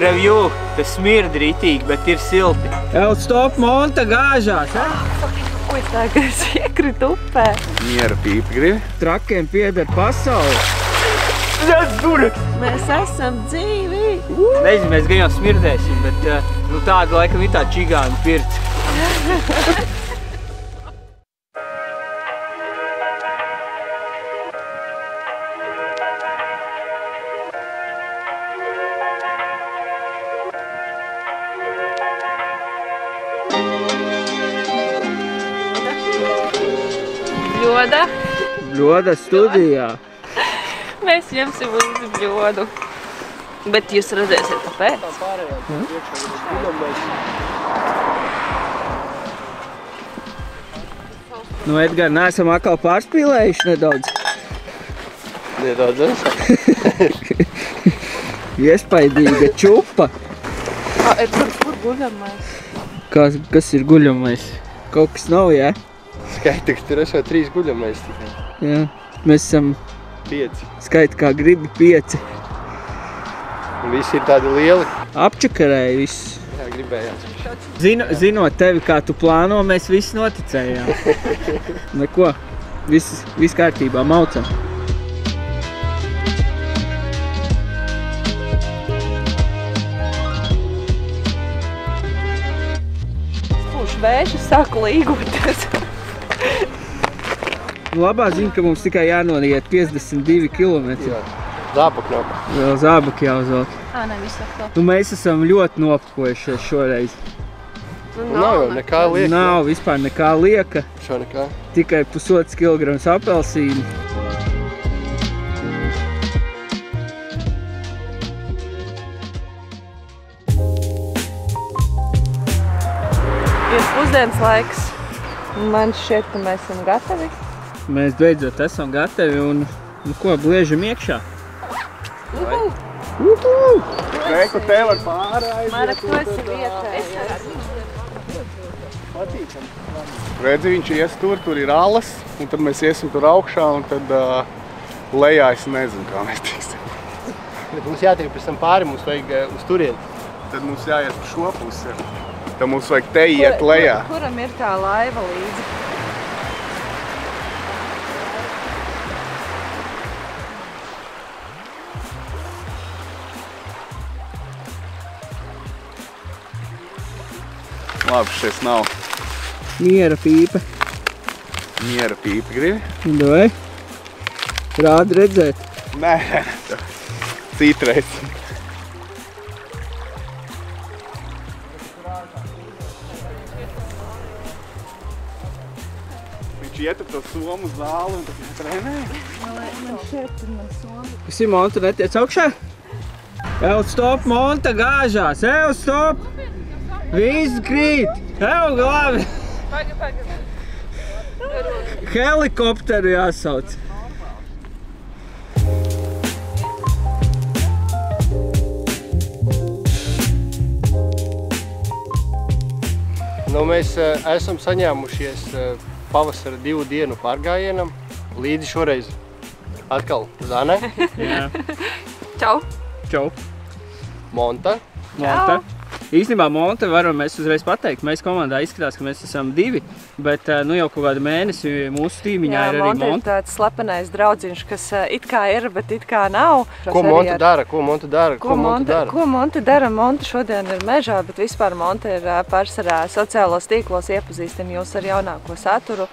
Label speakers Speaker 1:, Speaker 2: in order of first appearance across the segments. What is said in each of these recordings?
Speaker 1: Review, tas smird ritīgi, bet ir silti.
Speaker 2: Jau stop, Monta gāžās,
Speaker 3: Ko es tagad? Es iekritu upē.
Speaker 4: Miera pīpa gribi?
Speaker 2: Trakiem pieder pasauli.
Speaker 3: Mēs esam dzīvi.
Speaker 1: Nezinu, mēs gan jau smirdēsim, bet nu tāda laikam ir tā čigāna pirts.
Speaker 3: Bļoda.
Speaker 2: Bļoda studijā.
Speaker 3: Mēs ņemsim līdzi bļodu. Bet jūs redzēsiet, kāpēc?
Speaker 2: Nu, Edgar, neesam atkal pārspīlējuši nedaudz.
Speaker 4: Nedaudz.
Speaker 2: Iespaidīga čupa.
Speaker 3: Kur guļamais?
Speaker 2: Kas ir guļamais? Kaut kas nav, jā?
Speaker 4: Skaiti, ka tur esot 3 guļamais tikai.
Speaker 2: Jā. Mēs esam
Speaker 4: 5.
Speaker 2: skaiti kā gribi 5.
Speaker 4: Un visi ir tādi lieli.
Speaker 2: Apčakarēja viss.
Speaker 4: Jā, gribējās.
Speaker 2: Zinot tevi, kā tu plāno, mēs visi noticējām. Neko. Viss kārtībā, maucam.
Speaker 3: Spūš vēju, sāku līgoties.
Speaker 2: Labā ziņa, ka mums tikai jānoniet 52 kilometri.
Speaker 4: Jā. Zābaki nav.
Speaker 2: Vēl zābaki jāuzvelk.
Speaker 3: Ne, viss atkal.
Speaker 2: Nu, mēs esam ļoti nopakojušies šoreiz.
Speaker 4: Nav jau nekā lieka.
Speaker 2: Nav vispār nekā lieka.
Speaker 4: Šo nekā.
Speaker 2: Tikai 1,5 kilograms apelsīni.
Speaker 3: Ir pusdienas laiks. Man šķiet, ka mēs esam gatavi.
Speaker 2: Mēs beidzot esam gatavi un ko, bliežam iekšā.
Speaker 4: Reiku tev ar pārāju.
Speaker 3: Marek, tu esi vietā.
Speaker 4: Patīkam. Redzi, viņš ies tur ir alas, un tad mēs iesim tur augšā, un tad lejā es nezinu, kā mēs tiksim. Bet mums jātiek pēc tam pāri, mums vajag uz turieni. Tad mums jāiet uz šo pusi. Tad mums vajag te iet lejā.
Speaker 3: Kuram ir tā laiva līdzi?
Speaker 4: Labi, šies nav.
Speaker 2: Miera pīpa.
Speaker 4: Miera pīpa gribi?
Speaker 2: Vai? Rādi redzēt.
Speaker 4: Nē, citreiz. Viņš iet ar to somu zāli un tad trenē.
Speaker 3: Man šeit ir man soma.
Speaker 2: Kas ir, Monta, netiec augšā? Jau stop, Monta gāžās. Jau stop! Viss krīt! Jau labi!
Speaker 3: Paga.
Speaker 2: Helikopteru jāsauc.
Speaker 4: Nu, mēs esam saņēmušies pavasara 2 dienu pārgājienam. Līdzi šoreiz atkal Zane.
Speaker 2: Jā.
Speaker 3: Čau!
Speaker 2: Čau!
Speaker 4: Monta.
Speaker 2: Monta. Īstenībā Monte varam mēs uzreiz pateikt, mēs komandā izskatās, ka mēs esam 2, bet nu jau kaut kādu mēnesi mūsu tīmiņā ir arī Monte.
Speaker 3: Jā, Monte ir tāds slepenais draudziņš, kas it kā ir, bet it kā nav.
Speaker 4: Ko Monte dara?
Speaker 3: Ko Monte dara? Monte šodien ir mežā, bet vispār Monte ir pārsvarā sociālos tīklos iepazīstina jūs ar jaunāko saturu.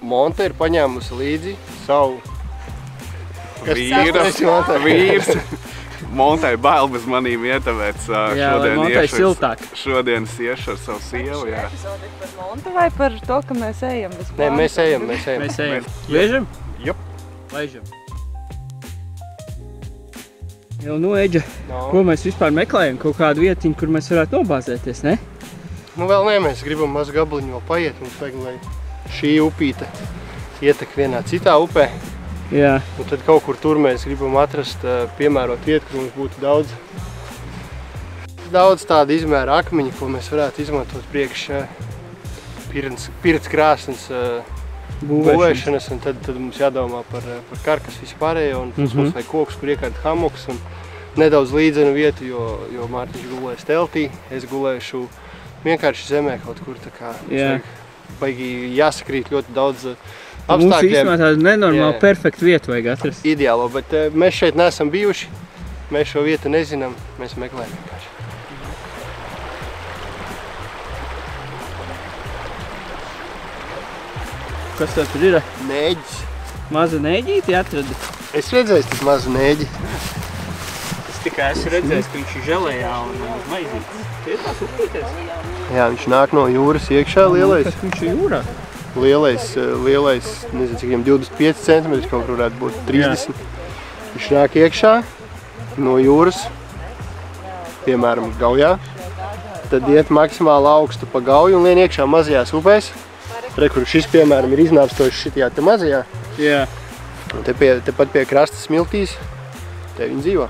Speaker 4: Monte ir paņēmusi līdzi savu
Speaker 5: vīrs. Montai bail bez manīm iet, tāpēc šodienas iešu ar savu sievu.
Speaker 3: Epizode par Montu vai par to, ka mēs ejam bez plāna?
Speaker 4: Nē, mēs ejam.
Speaker 2: Mēs ejam. Liežam?
Speaker 4: Jop.
Speaker 2: Laižam. Jau, nu, Eģa, ko mēs vispār meklējam? Kaut kādu vietiņu, kur mēs varētu nobāzēties, ne?
Speaker 4: Nu, vēl ne, mēs gribam mazu gabaliņu vēl paiet. Mums vajag, lai šī upīte ietek vienā citā upē.
Speaker 2: Jā.
Speaker 4: Un tad kaut kur tur mēs gribam atrast piemērot vietu, kur mums būtu daudz tādu izmēra akmeņu, ko mēs varētu izmantot priekš pirts krāsnes būvēšanas. Un tad mums jādomā par karkas vispārējo, un mums vajag kokus, kur iekārt hamoks. nedaudz līdzenu vietu, jo Mārtiņš gulēs teltī, es gulēšu vienkārši zemē kaut kur, tā kā baigi jāsakrīt ļoti daudz apstākļiem.
Speaker 2: Mums īstenībā tādu nenormālu perfektu vietu vajag atrast.
Speaker 4: Ideālo, bet mēs šeit neesam bijuši, mēs šo vietu nezinām, mēs meklējam vienkārši.
Speaker 2: Kas tā tur ir?
Speaker 4: Nēģis.
Speaker 2: Maza nēģīti atradi?
Speaker 4: Es redzēju tik mazu nēģi.
Speaker 2: Es tikai esmu redzējis, ka viņš ir želējā un maizītis. Tie ir tās upītēs?
Speaker 4: Jā, viņš nāk no jūras iekšā lielais.
Speaker 2: Kas viņš ir jūrā?
Speaker 4: Lielais, nezinu, cik 25 cm, kaut kur varētu būt 30. Jā. Viņš nāk iekšā no jūras, piemēram, Gaujā. Tad iet maksimāli augstu pa Gauju un lien iekšā mazajās upēs. Re, kur šis, piemēram, ir iznāpstošs šitijā te mazajā.
Speaker 2: Jā.
Speaker 4: Un tepat pie krasta smiltīs, te viņi dzīvo.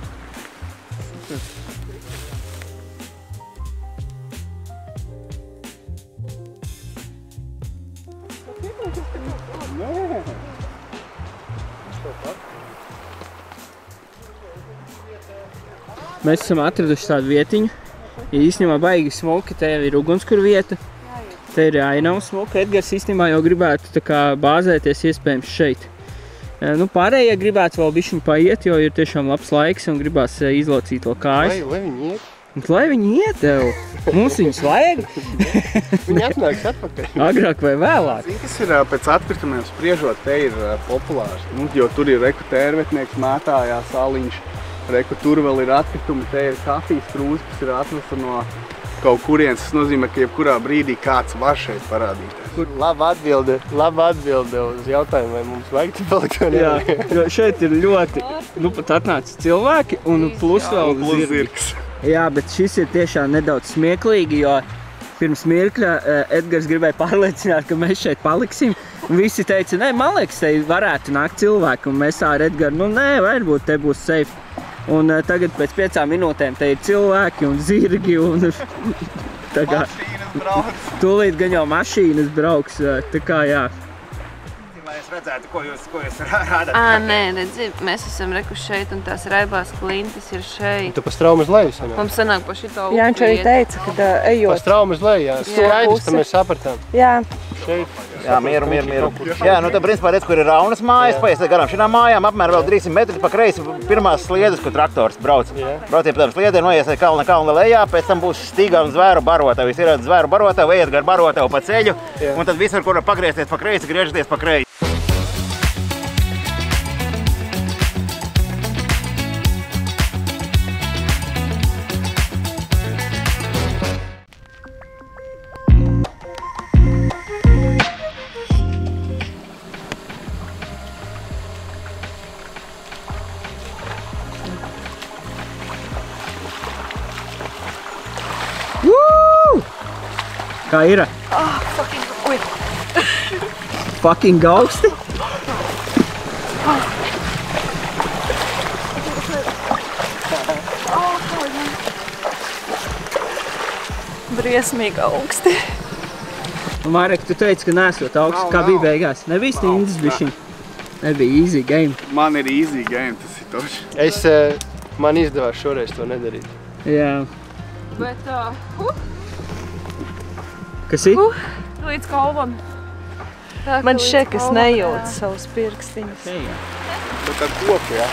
Speaker 2: Mēs esam atraduši tādu vietiņu. Ja īstenībā baigi smuki, te ir ugunskura vieta. Te ir ainava smuka. Edgars īstenībā jau gribētu tā kā bāzēties iespējams šeit. Nu, pārējie gribētu vēl bišķiņ paiet, jo ir tiešām labs laiks un gribās izlocīt vēl kājas.
Speaker 4: Lai viņi iet.
Speaker 2: Lai viņi iet tev. Mums viņus vajag.
Speaker 4: Viņi atnāks atpakaļ.
Speaker 2: Agrāk vai vēlāk.
Speaker 5: Zini, kas ir pēc atkritumiem spriežot, te ir populārs. Nu, jo tur ir reku tērvetnieks, mētājās aliņš. Reku tur vēl ir atkritumi, te ir kafijas krūze, kas ir atvesta no kaut kurienes. Tas nozīmē, ka jebkurā brīdī kāds var šeit parādīties.
Speaker 4: Laba atbilde uz jautājumu, vai mums vajag te palikt vai
Speaker 2: jā, jo šeit ir ļoti, nu pat atnāca cilvēki un plus vēl
Speaker 5: zirgs.
Speaker 2: Jā, bet šis ir tiešām nedaudz smieklīgi, jo pirms mirkļa Edgars gribēja pārliecināt, ka mēs šeit paliksim. Visi teica, nē, man liekas, te varētu nākt cilvēki, un mēs ar Edgaru, nu nē, varbūt te būs safe. Un tagad pēc 5 minūtēm te ir cilvēki un zirgi un tā kā
Speaker 5: mašīnas brauks.
Speaker 2: Tūlīt gan jau mašīnas brauks, tā kā jā.
Speaker 6: Lai es redzētu, ko jūs rādat.
Speaker 3: Nē, redzi, mēs esam rekuši šeit un tās raibās klintis ir šeit.
Speaker 4: Tu pa straumu uz leju sanāk?
Speaker 3: Mums sanāk pa šito upi.
Speaker 7: Jā, viņš arī teica, ka ejot.
Speaker 4: Pa straumu uz leju, jā. Skaidrs, ka mēs sapratām.
Speaker 7: Jā.
Speaker 4: Šeit.
Speaker 6: Jā, mieru. Jā, nu tad principā redz, kur ir Raunas mājas, paies garām šīm mājām, apmēram vēl 300 metri pa kreisi pirmās sliedes, kur traktors brauc. Brauciet pa tām sliedēm, noiesiet kalna lejā, pēc tam būs stīgā un zvēru barotavu. Jūs ierat zvēru barotavu, ejiet gar barotavu pa ceļu, un tad visur, kur pagriezties pa kreisi, griežaties pa kreisi.
Speaker 2: Kā ir? Fucking augsti?
Speaker 3: Briesmīgi augsti.
Speaker 2: Marek, tu teici, ka nesot augsti. Kā bija beigās? Nebija stindas bišķiņ? Nebija easy game.
Speaker 5: Man ir easy game, tas ir toši.
Speaker 4: Man izdevās šoreiz to nedarīt.
Speaker 2: Jā.
Speaker 3: Bet,
Speaker 2: Kas ir?
Speaker 3: līdz kalvam. Man šeit, kas nejūt savus pirkstiņus.
Speaker 5: Bet ar koku, jā.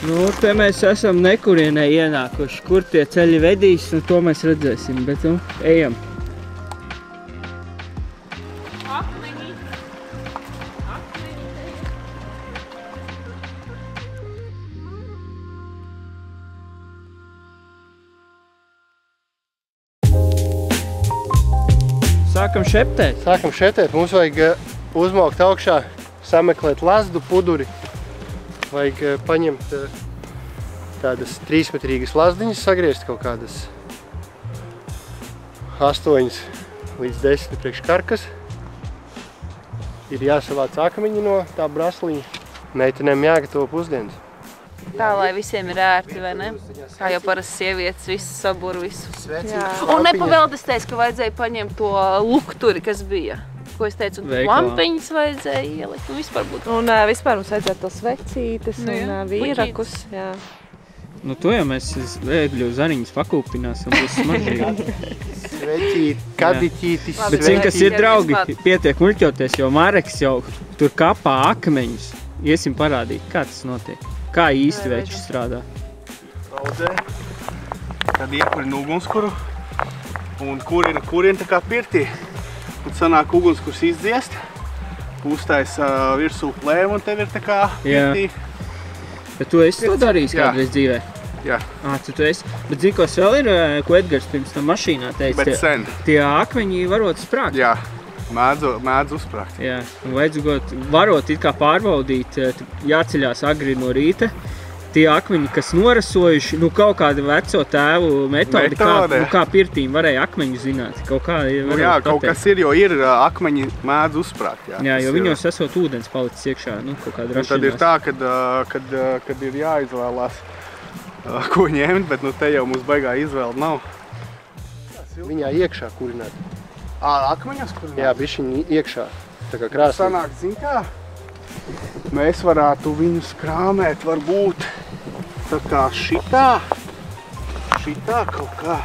Speaker 2: Nu, te mēs esam nekurienē ienākuši. Kur tie ceļi vedīs, nu to mēs redzēsim, bet nu, ejam. Sākam šeptēt.
Speaker 4: Sākam šeptēt. Mums vajag uzmaukt augšā, sameklēt lazdu, puduri. Vajag paņemt tādas 3-metrīgas lazdiņas, sagriezt kaut kādas 8 līdz 10 priekš karkas. Ir jāsavāc akmeņi no tā brasliņa. Meitenēm jāgatavo pusdienas.
Speaker 8: Tā, lai visiem ir ērti, vai ne? Kā jau parasti sievietes, visu saburu, visu. Un nepavēldi es teicu, ka vajadzēja paņemt to lukturi, kas bija. Ko es teicu, un lampiņas vajadzēja ielikt, un vispār būtu.
Speaker 3: Un vispār mums vajadzētu tos vecītes un vīrakus. Jā.
Speaker 2: Nu, to jau mēs ēgļu zariņas pakūpinās un būs smaržīgi.
Speaker 4: Svecīt, kadiķītis,
Speaker 2: Bet zin, kas ir draugi, pietiek muļķoties, jo Mareks jau tur kapā akmeņus. Iesim parādīt, kā tas notiek. Kā īsti veči strādā.
Speaker 5: Audzē, tad iekurina ugunskuru un kurina tā kā pirtī. Un sanāk ugunskurs izdziest, uztais virsū plēmu un tev ir tā kā pirtī.
Speaker 2: Bet tu esi to darījis kādreiz dzīvē?
Speaker 5: Jā.
Speaker 2: Tu esi. Bet zini, kas vēl ir, ko Edgars pirms tam mašīnā teica?
Speaker 5: Bet sen.
Speaker 2: Tie akmeņi varot sprākt.
Speaker 5: Jā, mēdz uzsprākt.
Speaker 2: Jā, un vajadzīgot varot it kā pārbaudīt, jāceļās agri no rīta. Tie akmeņi, kas norasojuši, nu kaut kāda veco tēvu metodi, kā pirtīm varēja akmeņu zināt. Kaut kā
Speaker 5: kaut kas ir, jo ir akmeņi mēdz uzsprākt.
Speaker 2: Jā, jo viņos esot ūdens palicis iekšā, nu kaut kāda rašanās.
Speaker 5: Tad ir tā, kad ir jāizvēlās, ko ņemt, bet nu te jau mums baigā izvēle nav.
Speaker 4: Viņā iekšā kurināt.
Speaker 5: Akmeņos kurināt?
Speaker 4: Jā, bišķiņi iekšā, tā kā krāsnī.
Speaker 5: Sanāk, zin kā? Mēs varētu viņus krāmēt varbūt tā kā šitā kaut kā.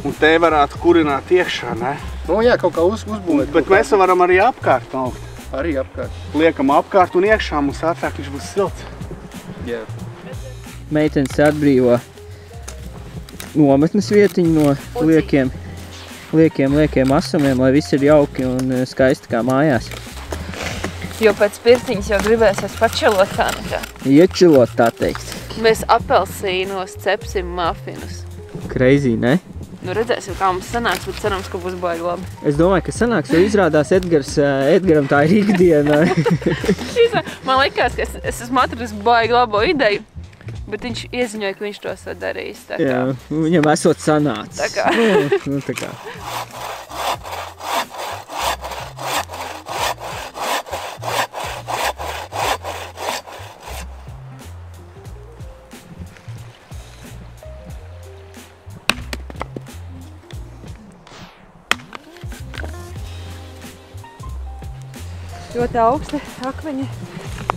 Speaker 5: Un te varētu kurināt iekšā, ne?
Speaker 4: Nu jā, kaut kā uzbūvēt.
Speaker 5: Bet mēs varam arī apkārt augt.
Speaker 4: Arī apkārt.
Speaker 5: Liekam apkārt un iekšā mums ātrāk viņš būs silts.
Speaker 4: Jā.
Speaker 2: Meitenes atbrīvo nometnes vietiņu no liekiem asumiem, lai viss ir jauki un skaisti kā mājās.
Speaker 8: Jo pēc pirtiņas jau gribēsies pačilot tā nekā.
Speaker 2: Iečilot tā teikt.
Speaker 8: Mēs apelsīnos cepsim mafinus.
Speaker 2: Crazy, ne?
Speaker 8: Nu redzēsim, kā mums sanāks, bet cerams, ka būs baigi labi.
Speaker 2: Es domāju, ka sanāks, jo izrādās Edgaram tā ir ikdiena.
Speaker 8: Man likās, ka es esmu atradis baigi labo ideju, bet viņš ieziņoja, ka viņš to esot darījis.
Speaker 2: Jā, viņam esot sanācis.
Speaker 8: Tā kā.
Speaker 2: Nu, tā kā.
Speaker 3: Ļoti augsti akmeņi.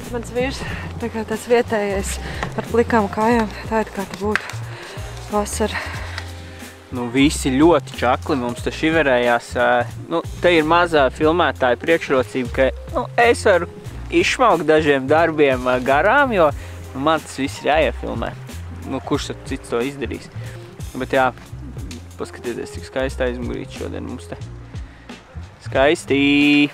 Speaker 3: Mans vīrs tā kā tāds vietējais ar plikām kājām. Tā ir kā te būtu vasara.
Speaker 1: Nu, visi ļoti čakli mums te šiverējās. Nu, te ir mazā filmētāja priekšrocība, ka es varu izšmaukt dažiem darbiem garām, jo man tas viss ir jāiefilmē. Nu, kurš tad cits to izdarīs? Bet jā, paskatieties, cik skaisti aizmugurīt šodien mums te. Skaisti!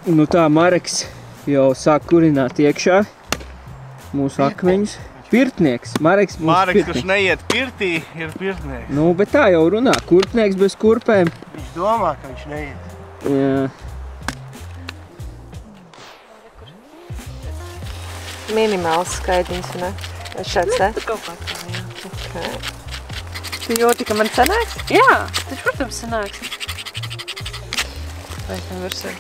Speaker 2: Nu tā, Mareks jau sāk kurināt iekšā mūsu akmeņus. Pirtnieks. Mareks
Speaker 5: kurš neiet pirtī, ir pirtnieks.
Speaker 2: Nu, bet tā jau runā. Kurpnieks bez kurpēm.
Speaker 4: Viņš domā, ka viņš neiet.
Speaker 2: Jā.
Speaker 3: Minimāls skaitiņš, ne? Vai šāds, ne?
Speaker 8: Kaut kā tā, jā.
Speaker 3: Okay. Tu jūti, ka man sanāks?
Speaker 8: Jā, taču, protams, sanāks. Vai tam virsū?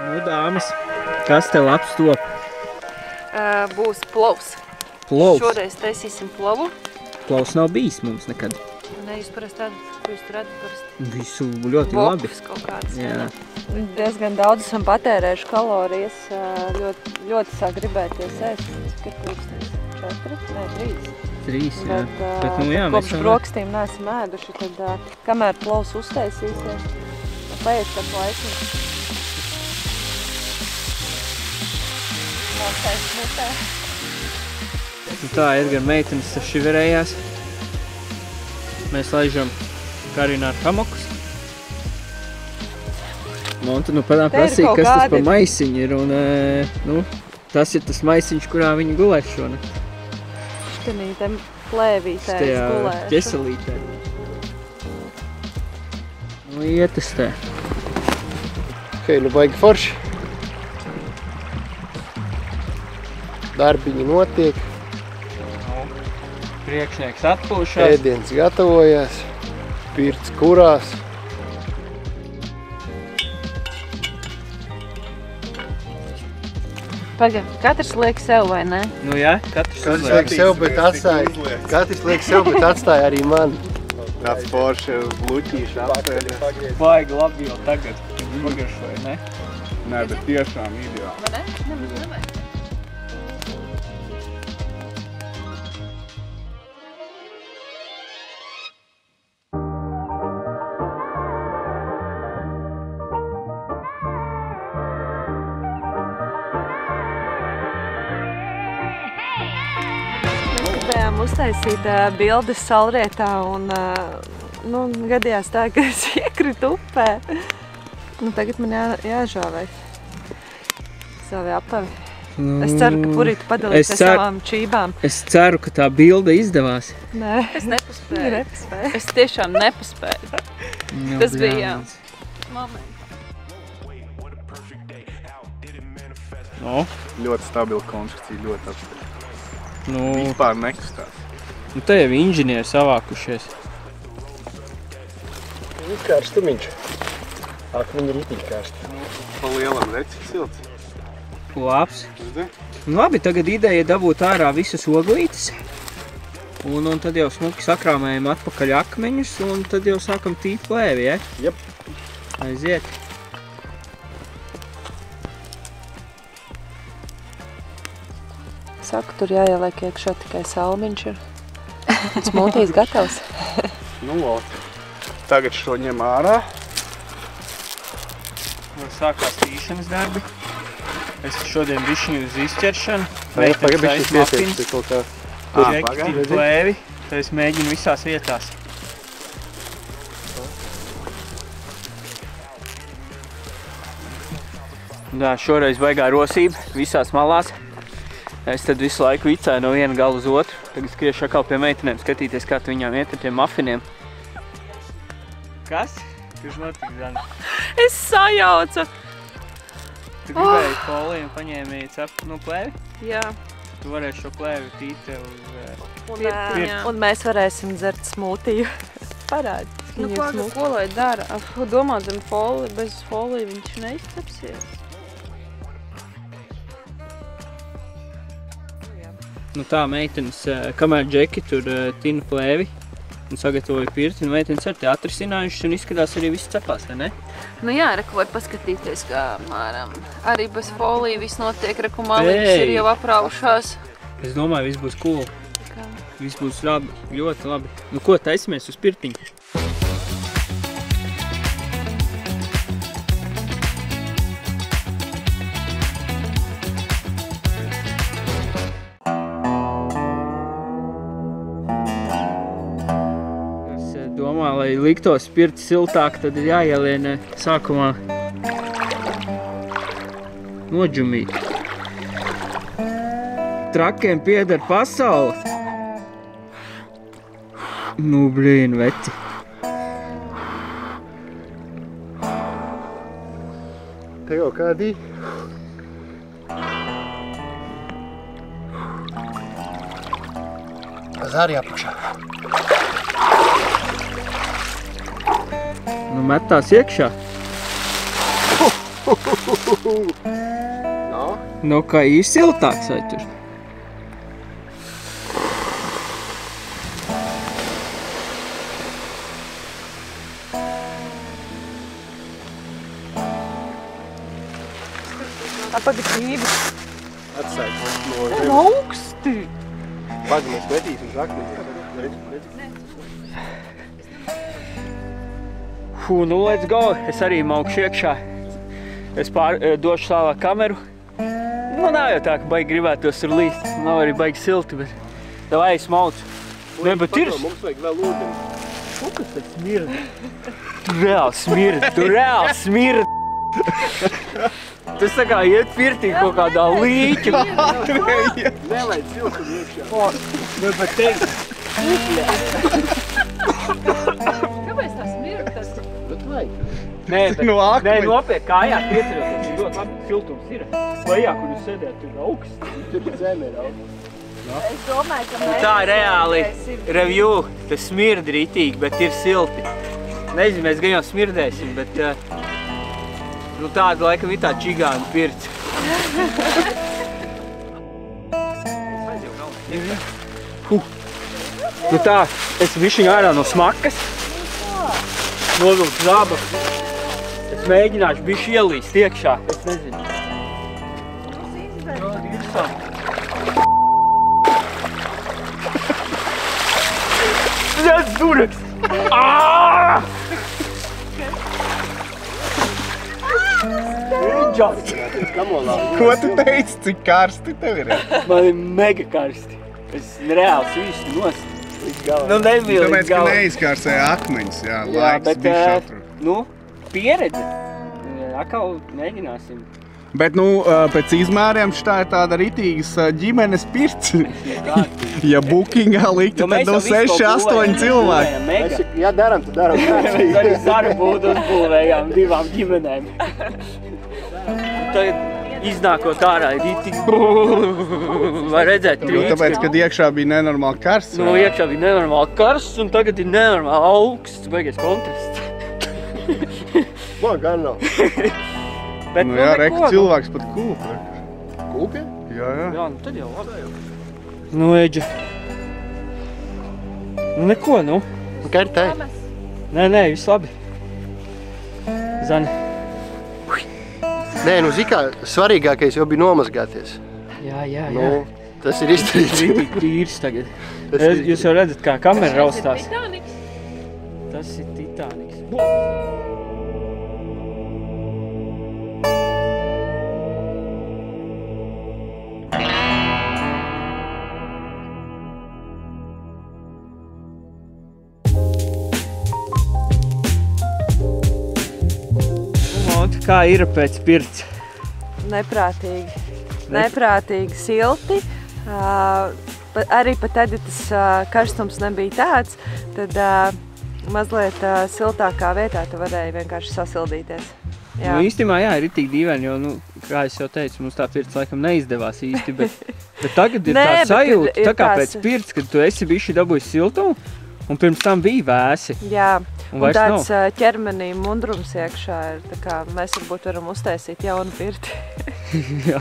Speaker 2: Nu, dāmas, kas te labs top?
Speaker 8: Būs plovs.
Speaker 2: Plovs?
Speaker 8: Šoreiz taisīsim plovu.
Speaker 2: Plovs nav bijis mums nekad.
Speaker 8: Ne, jūs parasti tādu, ko jūs tur atparasti?
Speaker 2: Visu ļoti labi.
Speaker 8: Vokus kaut kāds.
Speaker 2: Jā.
Speaker 3: Diezgan daudz esam patērējuši kalorijas. Ļoti sāk gribēties ēst. Cik ir pulkstenis? 4? Nē, 3.
Speaker 2: 3, jā. Bet, nu, jā,
Speaker 3: kopš brokastīm neesam ēduši, tad kamēr plovs uztaisīsies, paiet kāds laiks.
Speaker 2: Nu tā, Edgar meitenes šiverējās. Mēs laižam karināt hamokus. Monta nu prasīja, kas tas pa maisiņu ir. Un, nu, tas ir tas maisiņš, kurā viņi gulēs šonakt.
Speaker 3: meitenītēm plēvītē gulēšu.
Speaker 2: Ķeselītē. Nu, ietestē.
Speaker 5: Nu baigi forši. Darbiņi notiek.
Speaker 2: Priekšnieks atpūšās.
Speaker 5: Ēdiens gatavojās. Pirts kurās.
Speaker 8: Pagaid, katrs liek sev, vai ne?
Speaker 2: Nu jā, katrs
Speaker 5: liek sev, bet atstāja arī mani.
Speaker 4: Tāds forši bluķīši apsēdē.
Speaker 2: Baigi labi jau tagad pagaršoja, ne?
Speaker 4: Nē, bet tiešām ideāli.
Speaker 8: Vai ne? Nemaz nevajag.
Speaker 3: Gribējām uztaisīt bildes saulrietā un gadījās tā, ka es iekritu upē. Tagad man jāžāvē savi apavi. Es ceru, ka Purīte padalīs ar savām čībām.
Speaker 2: Es ceru, ka tā bilde izdevās.
Speaker 3: Nē.
Speaker 8: Es nepaspēju. Es tiešām nepaspēju. Tas bija moments.
Speaker 4: Ļoti stabila konstrukcija, ļoti apstāja. Vispār nekustās.
Speaker 2: Te jau inženieri savākušies.
Speaker 5: Karstumiņš. Akmeņi rītīgi karsti.
Speaker 4: Pa lielam redz, cik silts.
Speaker 2: Labs. Labi, tagad ideja dabūt ārā visas oglītes. Un tad jau smuki sakrāmējam atpakaļ akmeņus un tad jau sākam tīt plēvi, ja?
Speaker 5: Jep.
Speaker 2: Aiziet.
Speaker 3: Saku, tur jāieliek iekšā tikai salmiņš ir. Smūtijs gatavs.
Speaker 4: Tagad šo ņem ārā.
Speaker 2: Sākās tīšanas darbi. Es šodien bišķiņu uz izķeršanu.
Speaker 5: Pagaid bišķiņu pietiek kaut kā.
Speaker 2: Čekti plēvi. Tad es mēģinu visās vietās. Jā, šoreiz baigā rosība visās malās. Es tad visu laiku vicēju no viena gala uz otru. Tagad skriešu atkal pie meitenēm skatīties, kā tu viņām iet ar tiem mafiniem. Kas? Kas notika, Zana?
Speaker 8: Es sajaucu.
Speaker 2: Tu gribēji foliju un paņēmēji cep no plēvi?
Speaker 8: Jā.
Speaker 2: Tu varēsi šo plēvi tīt uz
Speaker 3: Un mēs varēsim dzert smūtiju. Parādi.
Speaker 8: Ko lai dara? Domā, zem foliju, bez foliju viņš neizcepsies.
Speaker 2: Tā meitenes, kamēr Džeki tur tina plēvi un sagatavoja pirti, un meitenes ar te atrisinājušas un izskatās arī viss cepās, vai ne?
Speaker 8: Jā, reku var paskatīties, kā arī bez folija viss notiek, reku maliņas ir jau apraušās.
Speaker 2: Es domāju, viss būs cool. Viss būs labi, ļoti labi. Ko, taisamies uz pirtiņu? Lai liktos pirti siltāk, tad ir jāieliena sākumā nodžumīt. Trakiem pieder pasaule. Blīn, veci.
Speaker 5: Te jau kādī? Zāri apakšā.
Speaker 2: Met tās iekšā. Kā īsti siltāks vai tur?
Speaker 3: Pagatīvi.
Speaker 5: Atstāj.
Speaker 3: Augsti.
Speaker 5: Pagaid, mēs metīsim uz akmeņiem.
Speaker 2: Let's go! Es arī maukšu iekšā. Es došu tālāk kameru. Nav jau tā, ka baigi gribētos tur līst. Nav arī baigi silti, bet... Davai, es maucu. Ne, bet ir...
Speaker 5: Mums vajag vēl ūdeni.
Speaker 2: Kas tas smirda? Tu reāli smirda! Tas tā kā iet pirtī kaut kādā līķa.
Speaker 5: Nevajag siltumu iekšā.
Speaker 1: Nu, bet teikt.
Speaker 8: Kāpēc tas mirktas?
Speaker 1: Nē, bet nopiet kājās pieceļot, tas ļoti labi siltums ir. Lejā, kur jūs sēdējat, tur ir augsts. Tur ir zeme ir augsts.
Speaker 3: Es domāju, ka mēs...
Speaker 1: Tā reāli review, tas smird rītīgi, bet ir silti. Nezinu, mēs gan jau smirdēsim, bet nu tāda laikam ir tā čigāna pirts. Nu tā, es višķiņu ārā no smakas. Novilku zābaku. Es mēģināšu bišķi ielīst iekšā, es nezinu. Tas duraks!
Speaker 5: Ko tu teici, cik karsti tev ir?
Speaker 1: Man ir mega karsti. Es reāli svīstu nost. Nu, nebija līdz
Speaker 5: Tāpēc, ka neizkārsēja akmeņus, jā, laiks bišķi atrūt.
Speaker 1: Nu, pieredze. Akal mēģināsim.
Speaker 5: Bet, nu, pēc izmēriem šitā ir tāda ritīgas ģimenes pirts. Ja bookingā likta, tad no 6-8 cilvēki.
Speaker 4: Ja daram, tad daram.
Speaker 1: Mēs arī zaru būtu uzbūvējām 2 ģimenēm. Tagad iznākot ārā ir ritīgi. Var redzēt trīts.
Speaker 5: Tāpēc, kad iekšā bija nenormāli karsts.
Speaker 1: Nu, iekšā bija nenormāli karsts un tagad ir nenormāli augsts. Baigies kontrasts.
Speaker 4: Man gan nav.
Speaker 1: Bet,
Speaker 5: nu jā, reku cilvēks pat kūp.
Speaker 4: Kūpja?
Speaker 5: Jā, jā.
Speaker 1: Jā, nu tad jau labi. Nu, Eģa. Nu, neko, nu.
Speaker 4: Kā ir tai?
Speaker 1: Nē, viss labi. Zane.
Speaker 4: Nē, nu zikā, svarīgākais jau bija nomazgāties.
Speaker 1: Jā.
Speaker 4: Nu, tas ir izdarīts.
Speaker 1: Ritīgi tīrs tagad. Jūs jau redzat, kā kamera raustās. Tas ir Titaniks. Kā ir pēc pirts?
Speaker 3: Neprātīgi. Neprātīgi silti. Arī pat tad, ja tas karstums nebija tāds, tad mazliet siltākā vietā tu varēji vienkārši sasildīties. Jā.
Speaker 1: Nu, īstenībā jā, ir ritīgi dīvaini, jo, nu, kā es jau teicu, mums tā pirts laikam neizdevās īsti, bet tagad ir tā sajūta, tā kā pēc pirts, kad tu esi bišķi dabūjis siltumu, un pirms tam bija vēsi.
Speaker 3: Jā. Un tāds ķermenī mundrums iekšā ir, tā kā mēs varbūt varam uztaisīt jaunu pirti.
Speaker 1: Jā.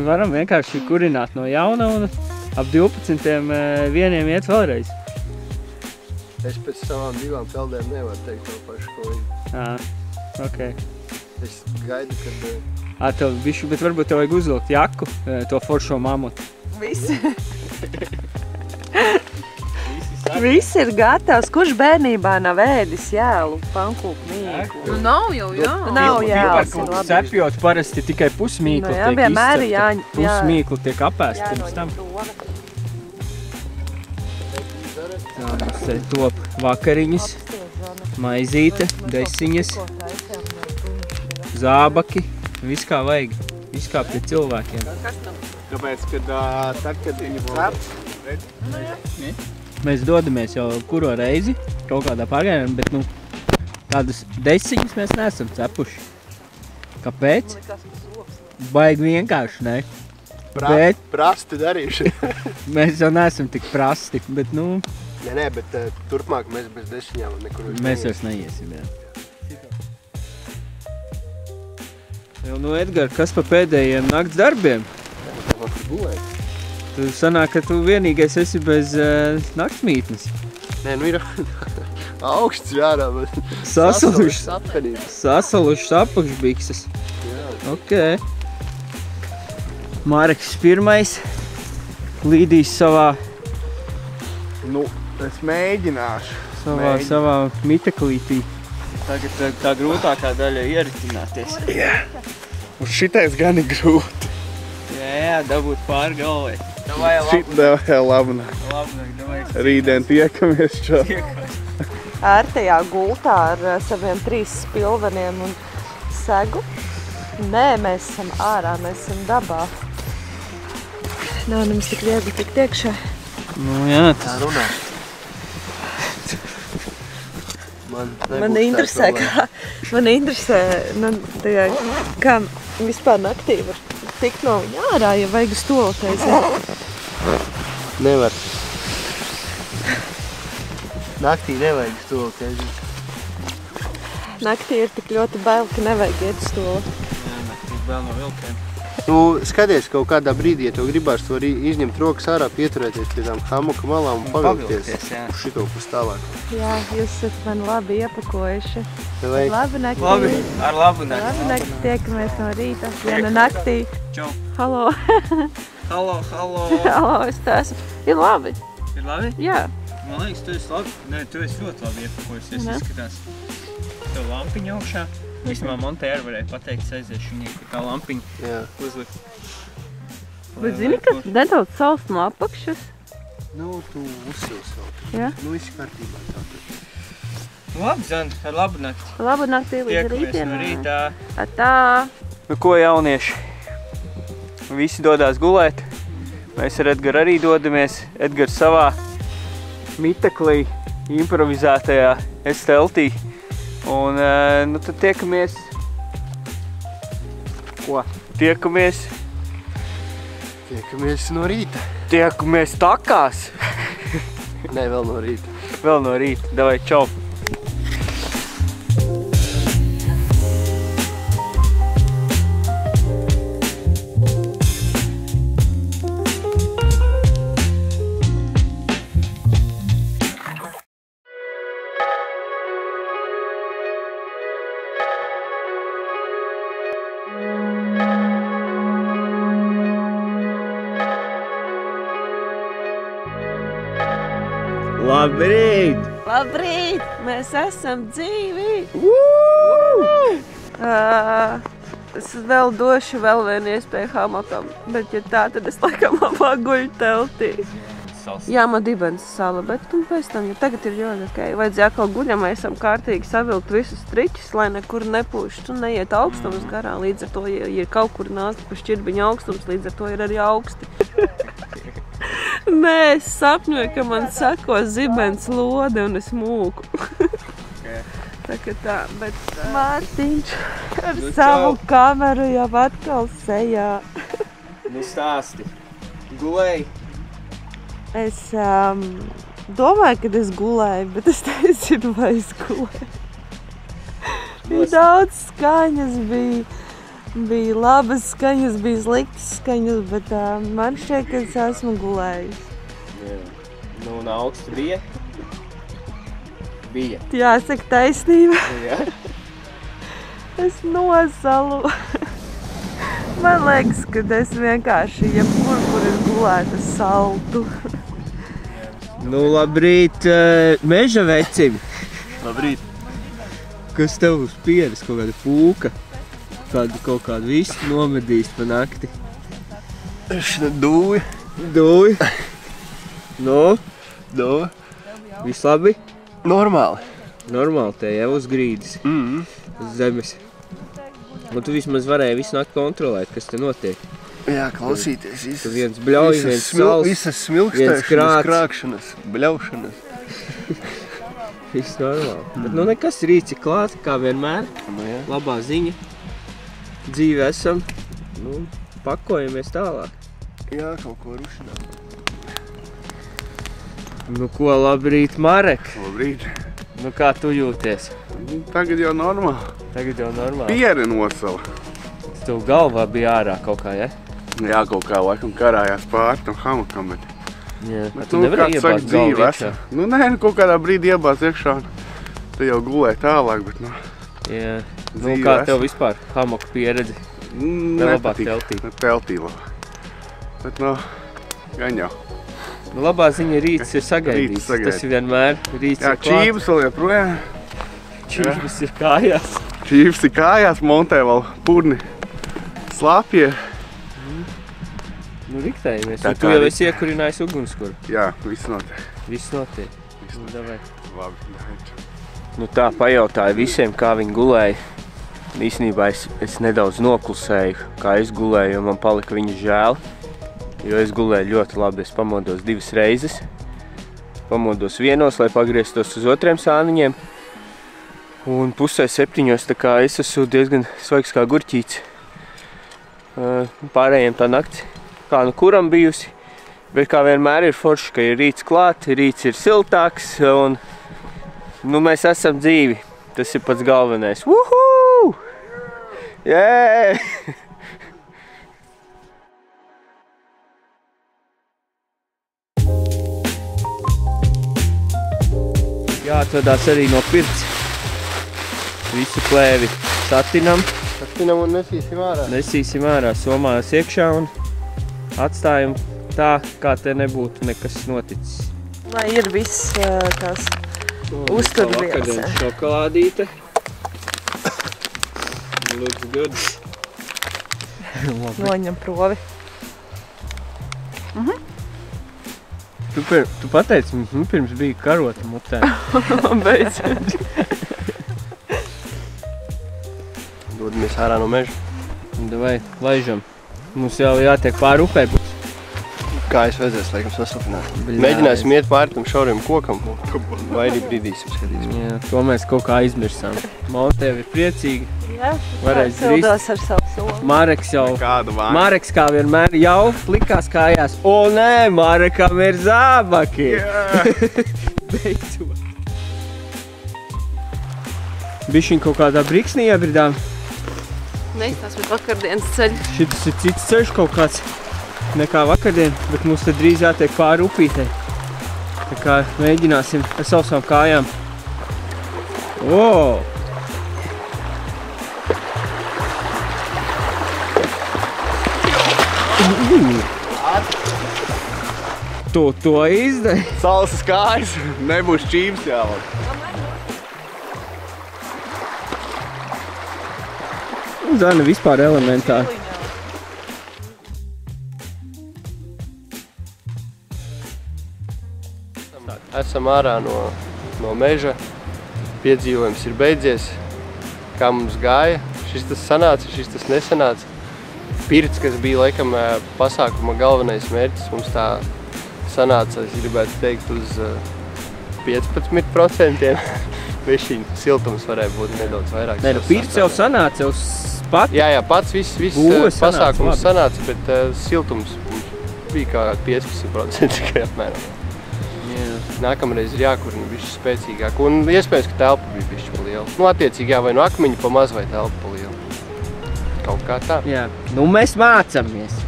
Speaker 1: Varam vienkārši kurināt no jauna un ap 12 vieniem iet vēlreiz.
Speaker 4: Es pēc savām 2 peldēm nevaru teikt to pašu, ko viņi.
Speaker 1: Ok.
Speaker 4: Es gaidu, kad...
Speaker 1: Tev bišķi, bet varbūt tev vajag uzvilkt jaku, to foršo mamutu.
Speaker 3: Viss. Viss ir gatavs. Kurš bērnībā nav ēdis jēlu, pankūku mīklu?
Speaker 8: Nu nav jau, jā.
Speaker 3: Nav jēls.
Speaker 1: Cepjot parasti tikai pusmīklu tiek izcepta. Pusmīklu tiek apēst pirms tam. Tā mums te top vakariņas, maizīte, desiņas, zābaki. Viss kā vajag. Viss kā pie cilvēkiem.
Speaker 5: Tāpēc, kad tad, kad viņi cep,
Speaker 1: mēs dodamies jau kuro reizi kaut kādā pārgājienā, bet nu, tādas desiņas mēs neesam cepuši. Kāpēc? Baigi vienkārši, ne?
Speaker 4: Prasti darījuši.
Speaker 1: Mēs jau neesam tik prasti, bet nu...
Speaker 4: Nē, bet turpmāk mēs bez desiņām nekur neiesim.
Speaker 1: Mēs vairs neiesim, jā. Nu, Edgar, kas pa pēdējiem nakts darbiem? Tu sanāk, ka tu vienīgais esi bez naktsmītnes.
Speaker 4: Nē, nu ir augsts jārā, bet
Speaker 1: sasalušas apakšbikses. Ok. Mareks pirmais līdīs savā...
Speaker 5: Nu, es mēģināšu.
Speaker 1: Savā miteklītī. Tagad tā grūtākā daļa ieritināties.
Speaker 5: Jā. Un šitais gan ir grūti.
Speaker 1: Jā, dabūt pāri galvai.
Speaker 5: Davai labnāk. Rītdien tiekamies šo.
Speaker 3: Ērtajā gultā ar saviem 3 spilveniem un segu. Nē, mēs esam ārā, mēs esam dabā. Nav nemaz tik viegli tikt iekšā.
Speaker 1: Nu jā, tas
Speaker 9: runā.
Speaker 3: Man interesē, kā vispār naktī var tikt no viņa ārā, ja vajag uz toaletēs.
Speaker 9: Nevar. Naktī nevajag uz toaletēs.
Speaker 3: Naktī ir tik ļoti bail, ka nevajag iet uz toaletēs.
Speaker 1: jā, naktī vēl no vilkiem.
Speaker 9: Nu, skaties, kaut kādā brīdī, ja tev gribās, tu vari izņemt rokas ārā, pieturēties pie tām hamuka malām un pavilkties
Speaker 1: jā.
Speaker 9: šito pus tālāk.
Speaker 3: Jā, jūs esat man labi iepakojuši.
Speaker 9: Vai?
Speaker 3: Labi nakti.
Speaker 1: Labi, ar labu nakti.
Speaker 3: Labi nakti, tiekamies no rīta. Ja ne naktī.
Speaker 1: Čau.
Speaker 3: Halo.
Speaker 1: Halo.
Speaker 3: Halo, es te esmu. Ir labi.
Speaker 1: Ir labi?
Speaker 3: Jā.
Speaker 1: Man liekas, tu esi labi. Nē, tu esi ļoti labi iepakojusies, izskatās. Tev lampiņa augšā. Vismā Montēra varēja pateikt, aiziešu viņai, ka tā lampiņa uzlikt.
Speaker 3: Bet zini, ka nedaudz saules no apakšas?
Speaker 9: Nu, tu uzsils vēl.
Speaker 3: Jā.
Speaker 9: Nu, viss kārtībā tātad.
Speaker 1: Labi, Zan, ar labu nakti.
Speaker 3: Labu nakti līdz
Speaker 1: Tiekamies
Speaker 3: rītdienā.
Speaker 1: no rītā.
Speaker 3: Atā.
Speaker 1: Nu ko, jaunieši? Visi dodās gulēt. Mēs ar Edgaru arī dodamies. Edgars savā miteklī, improvizētajā S-teltī. Un nu tad tiekamies. Ko? Tiekamies
Speaker 9: no rīta.
Speaker 1: Tiekamies takās.
Speaker 9: Nē, vēl no rīta.
Speaker 1: Vēl no rīta. Davai, čau.
Speaker 2: Labrīt!
Speaker 3: Labrīt! Mēs esam dzīvi! Es vēl došu vēl vienu iespēju hamakam, bet ja tā, tad es laikam labāk guļu teltī. Jā, man dibens sala, bet pēc tam, ja tagad ir ļoti ok. Vajadzēja atkal guļam, mēs esam kārtīgi savilkt visus triķus, lai nekur nepūš. Tu neiet augstums garā, līdz ar to, ja ir kaut kur nāst pa šķirbiņa augstums, līdz ar to ir arī augsti. Nē, es sapņoju, ka man sako zibens lode un es mūku. Tā kā tā, bet Mārtiņš ar savu kameru jau atkal sejā.
Speaker 1: Nu stāsti. Gulēji?
Speaker 3: Es domāju, ka es gulēju, bet es nezinu, vai es gulēju. Bija daudz skaņas, bija labas skaņas, bija sliktas skaņas, bet man šķiet, ka es esmu gulējis.
Speaker 1: Jā. Nu, un augsti bija? Bija.
Speaker 3: Jāsaka taisnība.
Speaker 1: Jā.
Speaker 3: Es nosalu. Man liekas, ka es vienkārši jebkur, kur ir gulēta, saltu.
Speaker 2: Nu, labrīt, meža vecim.
Speaker 9: Labrīt.
Speaker 2: Kas tev uz pieres? Kaut kāda pūka? Kaut kādu vistu nomedīst pa nakti?
Speaker 9: Dūja.
Speaker 2: Dūja? Nu?
Speaker 9: Dūja.
Speaker 2: Viss labi?
Speaker 9: Normāli.
Speaker 2: Normāli, te jau uz grīdas. Uz zemes. Un tu vismaz varēji visu nakti kontrolēt, kas te notiek.
Speaker 9: Jā, klausīties.
Speaker 2: Tu viens bļauj, viens sals,
Speaker 9: visas smilkstēšanas, krākšanas, bļaušanas.
Speaker 2: Viss normāli. Bet nu nekas, rīts ir klāt, kā vienmēr.
Speaker 9: Nu, jā.
Speaker 2: Labā ziņa. Dzīvi esam. Nu, pakojamies tālāk.
Speaker 9: Jā, kaut ko rušinām.
Speaker 2: Nu ko, labrīt, Marek.
Speaker 9: Labrīt.
Speaker 2: Nu kā tu jūties?
Speaker 9: Tagad jau normāli.
Speaker 2: Tagad jau normāli.
Speaker 9: Pieri nosala.
Speaker 2: Tev galvā bija ārā kaut kā, ja?
Speaker 9: Jā, kaut kā laikam karājās pāri tam hamakam, bet...
Speaker 2: Jā,
Speaker 9: bet
Speaker 2: tu nevari iebāzt galvu iekšā?
Speaker 9: Nu, nē, kaut kādā brīdī iebāzt iekšā. Te jau gulēja tālāk, bet, nu...
Speaker 2: Jā. Nu, kā tev vispār hamaka pieredze? Labāk teltī?
Speaker 9: Teltī labāk. Bet, nu, gan jau.
Speaker 2: Nu, labā ziņa rīts ir sagaidīts. Tas ir vienmēr. Rīts ir klāt.
Speaker 9: Jā, čības vēl joprojām.
Speaker 2: Čības ir kājās.
Speaker 9: Čības ir kājās, montē vēl purni slāpie.
Speaker 2: Nu, riktējamies. Tu jau esi iekurinājis ugunskuru.
Speaker 9: Jā, viss notiek.
Speaker 2: Viss notiek. Nu, davai.
Speaker 9: Labi, davai.
Speaker 1: Nu tā, pajautāju visiem, kā viņi gulēja. Īstenībā es nedaudz noklusēju, kā es gulēju, jo man palika viņa žēl.
Speaker 10: jo es gulēju ļoti labi. Es pamodos 2 reizes. Pamodos 1, lai pagrieztos uz 2 sāniņiem. Un 6:30, tā kā es esmu diezgan svaigs kā gurķīts. Pārējiem tā nakts, kā nu kuram bijusi. Bet kā vienmēr ir forši, ka ir rīts klāt, rīts ir siltāks un nu, mēs esam dzīvi. Tas ir pats galvenais. Uhuu! Jē! Jāatvadās arī no pirts. Visu plēvi satinam.
Speaker 9: Satinam un nesīsim ārā.
Speaker 10: Nesīsim ārā, somājās iekšā un atstājam tā, kā te nebūtu nekas noticis.
Speaker 3: Lai ir viss tās uzturvielas.
Speaker 10: Šokolādīte. Looks good.
Speaker 3: Noņem provi.
Speaker 10: Tu pateici, pirms bija karota mutē.
Speaker 3: Beidzot.
Speaker 9: Dodamies ārā no meža.
Speaker 10: Davai, laižam. Mums jau jātiek pāri upē.
Speaker 9: Kā es vajadzēs, laikam, saslapināt. Mēģināsim iet pāri tam šauriem kokam. Vai arī brīdīsim, skatīsim.
Speaker 10: Jā, to mēs kaut kā aizmirsām. Montev ir priecīgi.
Speaker 3: Jā,
Speaker 10: varēs
Speaker 3: sildās ar savu soli.
Speaker 10: Mareks kā vienmēr jau plikās kājās. O nē, Marekam ir zābaki. Beidzot. Bišķiņ kaut kādā briksnī iebridām.
Speaker 8: Neizstāsim vakardienas ceļu.
Speaker 10: Šitas ir cits ceļš kaut kāds nekā vakardien, bet mums te drīz jātiek pāri upītei. Tā kā mēģināsim ar sausām kājām. O! To izdari.
Speaker 5: Salsas kājas, nebūs čības jāvāk.
Speaker 10: Zana vispār elementāri.
Speaker 9: Esam ārā no meža. Piedzīvojums ir beidzies. Kā mums gāja. Šis tas sanāca, šis tas nesanāca. Pirts, kas bija laikam pasākuma galvenais mērķis, mums tā sanāca, es gribētu teikt, uz 15%. Višķiņ siltums varēja būt nedaudz vairāk.
Speaker 10: Nē, pirts jau sanāca, jau pat.
Speaker 9: Jā, pats viss pasākums sanāca, bet siltums bija kā 15% tikai apmēram. Nākamreiz ir jākurina bišķi spēcīgāk, un iespējams, ka telpa bija bišķi pa liela. Nu, attiecīgi jā, vai no akmeņa pa maz, vai telpa pa liela. Kaut kā tā.
Speaker 10: Jā, nu mēs mācamies.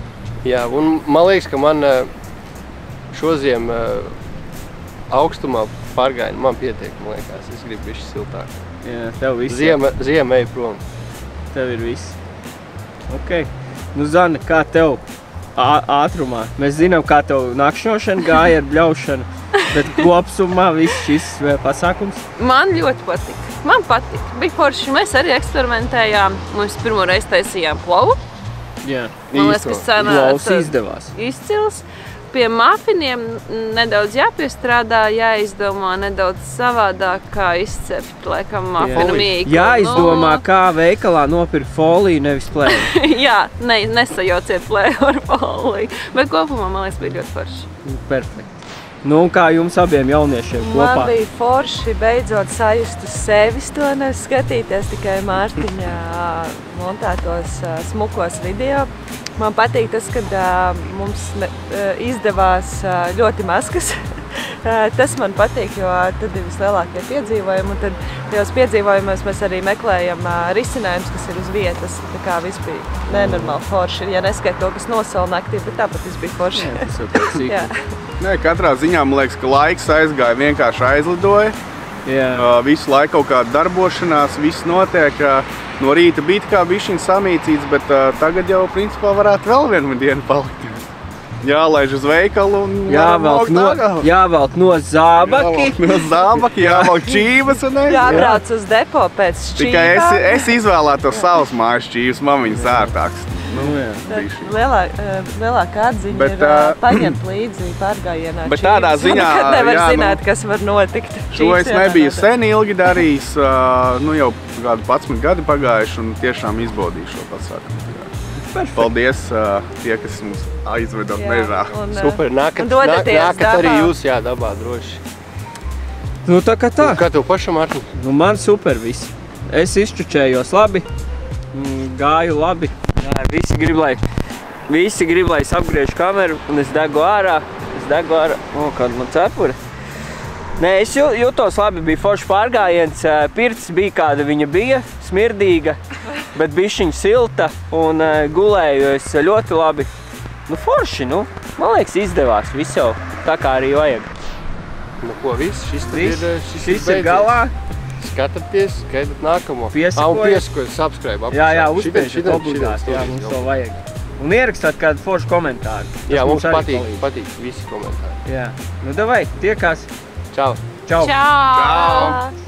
Speaker 9: Jā, un man liekas, ka man šoziem augstumā pārgājienu man pietiek, man liekas, es gribu bišķi siltāk.
Speaker 10: Jā, tev viss.
Speaker 9: Ziema ej prom.
Speaker 10: Tev ir viss. Ok. Nu, Zana, kā tev ātrumā? Mēs zinām, kā tev nakšņošana gāja ar bļaušanu, bet kopsumā viss šis pasākums?
Speaker 8: Man ļoti patika. Man patika. Bija forši. Mēs arī eksperimentējām. Mēs pirmo reizi taisījām plovu.
Speaker 10: Jā.
Speaker 8: Man liekas, ka sanāca
Speaker 10: izdevās.
Speaker 8: Izcils. Pie mafiniem nedaudz jāpiestrādā, jāizdomā nedaudz savādāk, kā izcept, laikam, mafinu mīklu.
Speaker 10: Jāizdomā, kā veikalā nopirkt foliju, nevis plēju.
Speaker 8: Jā, nesajauciet plēju ar foliju. Bet kopumā, man liekas, bija ļoti forši.
Speaker 10: Perfekti. Nu, un kā jums abiem jauniešiem kopā?
Speaker 3: Man bija forši beidzot sajust uz sevis to, nevis skatīties tikai Mārtiņa montētos smukos video. Man patīk tas, kad mums izdevās ļoti maskas. Tas man patīk, jo tad ir vislielākie piedzīvojumi, un tad tajos piedzīvojumos mēs arī meklējam risinājumus, kas ir uz vietas. Tā kā viss bija nenormāli forši, ja neskait to, kas nosala naktī, bet tāpat viss bija forši.
Speaker 10: Jā, tas jau tāds sīkums.
Speaker 5: Nē, katrā ziņā, man liekas, ka laiks aizgāja, vienkārši aizlidoja.
Speaker 10: Jā.
Speaker 5: Visu laiku kaut kāda darbošanās, viss notiek. No rīta bija kā bišķiņ samīcīts, bet tagad jau principā varētu vēl vienu dienu palikt. Jālaiž uz veikalu un
Speaker 10: jāvelk no zābaki.
Speaker 5: Jāvelk čības un aiziet.
Speaker 3: Jābrauc uz depo pēc šķībām.
Speaker 5: Tikai es izvēlētos savus mājas čības, man viņas ērtāks.
Speaker 3: Lielākā atziņa ir paņemt līdzi pārgājienā čības.
Speaker 5: Bet tādā ziņā,
Speaker 3: nekad nevar zināt, kas var notikt.
Speaker 5: Šo es nebiju sen ilgi darījis, jau kādu 11 gadi pagājuši un tiešām izbaudīju šo pasākumu.
Speaker 2: perfekti.
Speaker 5: Paldies tie, kas mums aizvedot mežā.
Speaker 9: Super, nākat arī jūs dabā droši.
Speaker 2: Nu tā kā tā.
Speaker 9: Kā tev pašam, Artur?
Speaker 2: Nu man super viss. Es izčučējos labi, gāju labi.
Speaker 1: Jā, visi grib, lai es apgriežu kameru un es degu ārā. Kāda man cepura. Nē, es jūtos labi, bija foršs pārgājiens. Pirts bija kāda viņa bija, smirdīga, bet bišķiņ silta un gulēju es ļoti labi. Nu forši, nu. Man liekas izdevās, viss jau tā kā arī vajag.
Speaker 9: Nu ko, viss?
Speaker 2: Šis ir galā.
Speaker 9: Skatieties, gaidat nākamo.
Speaker 2: Piesakojiet,
Speaker 9: subscribe.
Speaker 2: Jā, uzspiežiet obligāti, jā, mums to vajag. Un ierakstāt kādu foršu komentāru.
Speaker 9: Jā, mums patīk visi komentāri.
Speaker 2: Jā, nu davai, tiekās.
Speaker 9: Čau.
Speaker 2: Čau.
Speaker 8: Čau.